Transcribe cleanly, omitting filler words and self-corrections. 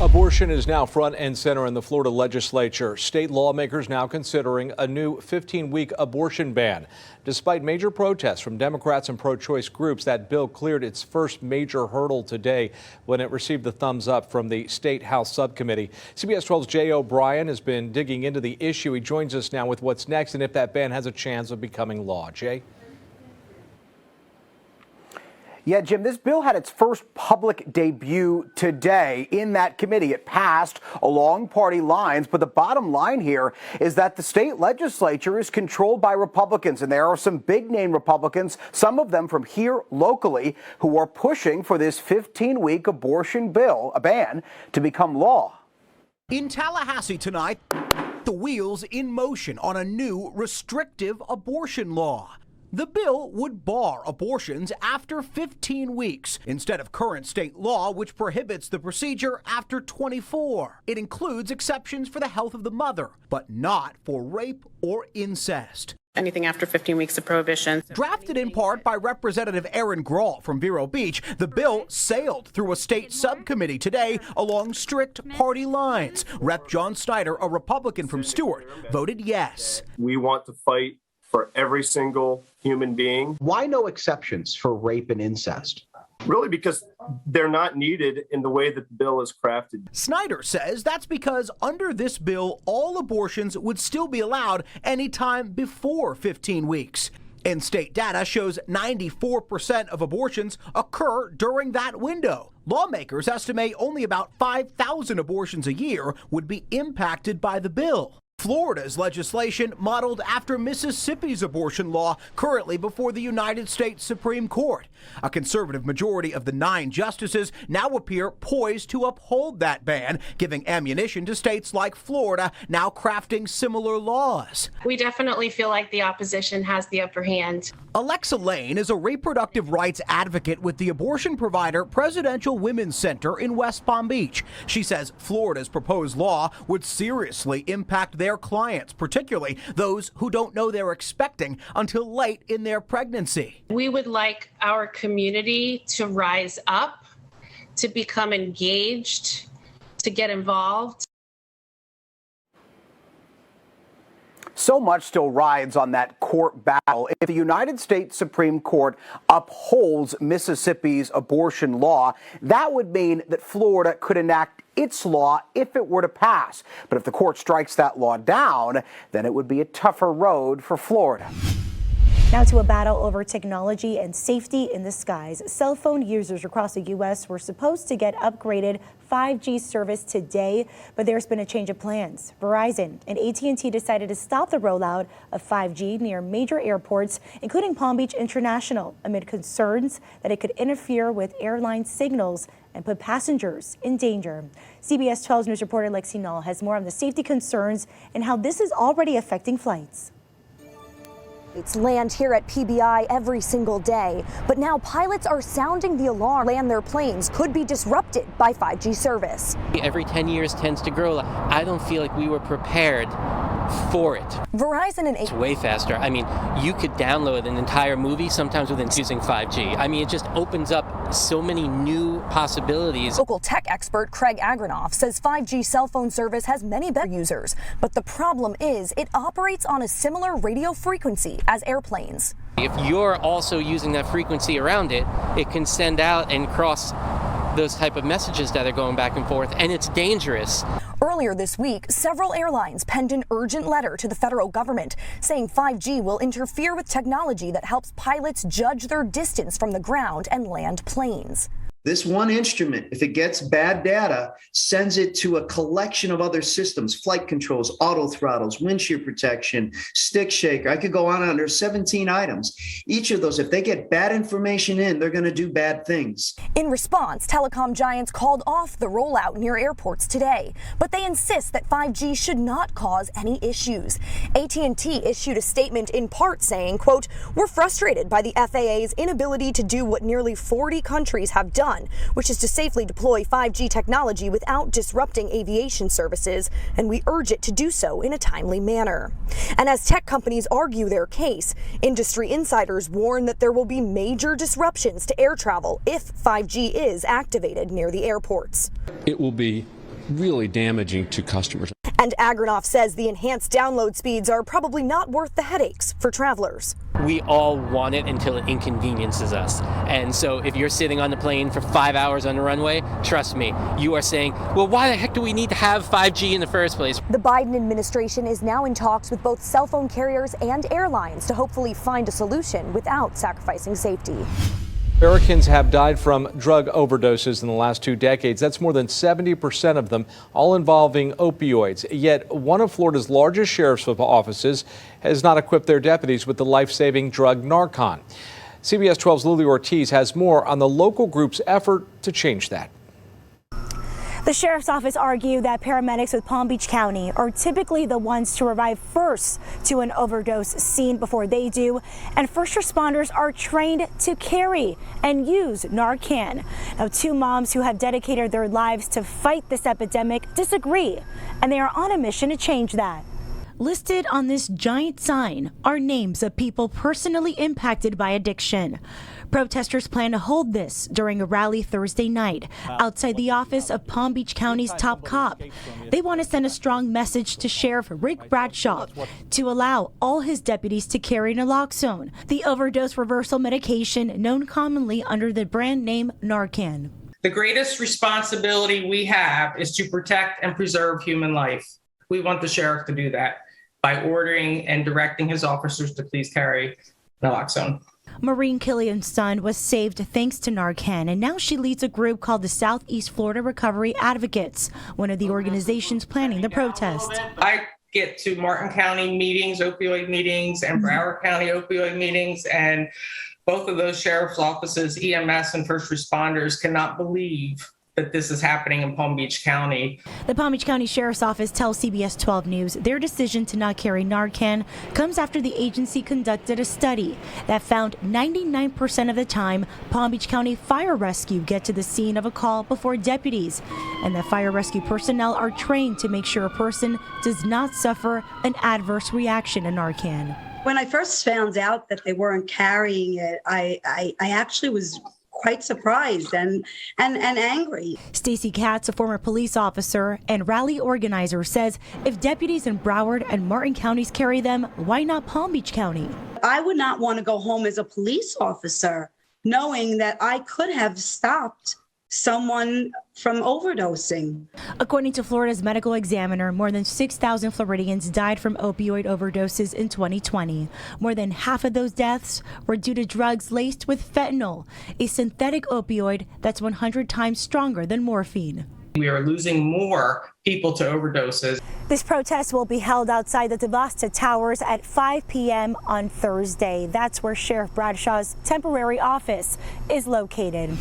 Abortion is now front and center in the Florida legislature. State lawmakers now considering a new 15-week abortion ban. Despite major protests from Democrats and pro-choice groups, that bill cleared its first major hurdle today when it received the thumbs up from the State House subcommittee. CBS 12's Jay O'Brien has been digging into the issue. He joins us now with what's next and if that ban has a chance of becoming law. Jay? Yeah, Jim, this bill had its first public debut today in that committee. It passed along party lines, but the bottom line here is that the state legislature is controlled by Republicans, and there are some big-name Republicans, some of them from here locally, who are pushing for this 15-week abortion bill, a ban, to become law. In Tallahassee tonight, the wheels in motion on a new restrictive abortion law. The bill would bar abortions after 15 weeks instead of current state law, which prohibits the procedure after 24. It includes exceptions for the health of the mother, but not for rape or incest. Anything after 15 weeks of prohibition. Drafted in part by Representative Aaron Grawl from Vero Beach, the bill sailed through a state subcommittee today along strict party lines. Rep. John Snyder, a Republican from Stewart, voted yes. We want to fight for every single human being. Why no exceptions for rape and incest? Really, because they're not needed in the way that the bill is crafted. Snyder says that's because under this bill, all abortions would still be allowed anytime before 15 weeks. And state data shows 94% of abortions occur during that window. Lawmakers estimate only about 5,000 abortions a year would be impacted by the bill. Florida's legislation modeled after Mississippi's abortion law currently before the United States Supreme Court. A conservative majority of the 9 justices now appear poised to uphold that ban, giving ammunition to states like Florida now crafting similar laws. We definitely feel like the opposition has the upper hand. Alexa Lane is a reproductive rights advocate with the abortion provider Presidential Women's Center in West Palm Beach. She says Florida's proposed law would seriously impact their clients, particularly those who don't know they're expecting until late in their pregnancy. We would like our community to rise up, to become engaged, to get involved. So much still rides on that court battle. If the United States Supreme Court upholds Mississippi's abortion law, that would mean that Florida could enact its law if it were to pass. But if the court strikes that law down, then it would be a tougher road for Florida. Now to a battle over technology and safety in the skies. Cell phone users across the U.S. were supposed to get upgraded 5G service today, but there's been a change of plans. Verizon and AT&T decided to stop the rollout of 5G near major airports, including Palm Beach International, amid concerns that it could interfere with airline signals and put passengers in danger. CBS 12's news reporter Lexi Null has more on the safety concerns and how this is already affecting flights. It's land here at PBI every single day, but now pilots are sounding the alarm. Land their planes could be disrupted by 5G service. Every 10 years tends to grow. I don't feel like we were prepared for it. Verizon and It's way faster. I mean, you could download an entire movie sometimes within using 5G. I mean, it just opens up so many new possibilities. Local tech expert Craig Agranoff says 5G cell phone service has many better users, but the problem is it operates on a similar radio frequency as airplanes. If you're also using that frequency around it, it can send out and cross those type of messages that are going back and forth, and it's dangerous. Earlier this week, several airlines penned an urgent letter to the federal government saying 5G will interfere with technology that helps pilots judge their distance from the ground and land planes. This one instrument, if it gets bad data, sends it to a collection of other systems, flight controls, auto throttles, windshield protection, stick shaker. I could go on under 17 items. Each of those, if they get bad information in, they're going to do bad things. In response, telecom giants called off the rollout near airports today, but they insist that 5G should not cause any issues. AT&T issued a statement in part saying, quote, "We're frustrated by the FAA's inability to do what nearly 40 countries have done, which is to safely deploy 5G technology without disrupting aviation services, and we urge it to do so in a timely manner." And as tech companies argue their case, industry insiders warn that there will be major disruptions to air travel if 5G is activated near the airports. It will be really damaging to customers. And Agranoff says the enhanced download speeds are probably not worth the headaches for travelers. We all want it until it inconveniences us. And so if you're sitting on the plane for 5 hours on the runway, trust me, you are saying, well, why the heck do we need to have 5G in the first place? The Biden administration is now in talks with both cell phone carriers and airlines to hopefully find a solution without sacrificing safety. Americans have died from drug overdoses in the last 2 decades. That's more than 70% of them, all involving opioids. Yet one of Florida's largest sheriff's offices has not equipped their deputies with the life-saving drug Narcan. CBS 12's Lily Ortiz has more on the local group's effort to change that. The sheriff's office argued that paramedics with Palm Beach County are typically the ones to arrive first to an overdose scene before they do, and first responders are trained to carry and use Narcan. Now, 2 moms who have dedicated their lives to fight this epidemic disagree, and they are on a mission to change that. Listed on this giant sign are names of people personally impacted by addiction. Protesters plan to hold this during a rally Thursday night outside the office of Palm Beach County's top cop. They want to send a strong message to Sheriff Rick Bradshaw to allow all his deputies to carry naloxone, the overdose reversal medication known commonly under the brand name Narcan. The greatest responsibility we have is to protect and preserve human life. We want the sheriff to do that by ordering and directing his officers to please carry naloxone. Maureen Killian's son was saved thanks to Narcan, and now she leads a group called the Southeast Florida Recovery Advocates, one of the organizations planning the protest. I get to Martin County meetings, opioid meetings, and Broward County opioid meetings, and both of those sheriff's offices, EMS and first responders, cannot believe that this is happening in Palm Beach County. The Palm Beach County Sheriff's Office tells CBS 12 News their decision to not carry Narcan comes after the agency conducted a study that found 99% of the time Palm Beach County Fire Rescue get to the scene of a call before deputies, and that fire rescue personnel are trained to make sure a person does not suffer an adverse reaction to Narcan. When I first found out that they weren't carrying it, I actually was quite surprised and angry. Stacy Katz, a former police officer and rally organizer, says if deputies in Broward and Martin counties carry them, why not Palm Beach County? I would not want to go home as a police officer knowing that I could have stopped someone from overdosing. According to Florida's medical examiner, more than 6,000 Floridians died from opioid overdoses in 2020. More than half of those deaths were due to drugs laced with fentanyl, a synthetic opioid that's 100 times stronger than morphine. We are losing more people to overdoses. This protest will be held outside the Devasta Towers at 5 p.m. on Thursday. That's where Sheriff Bradshaw's temporary office is located.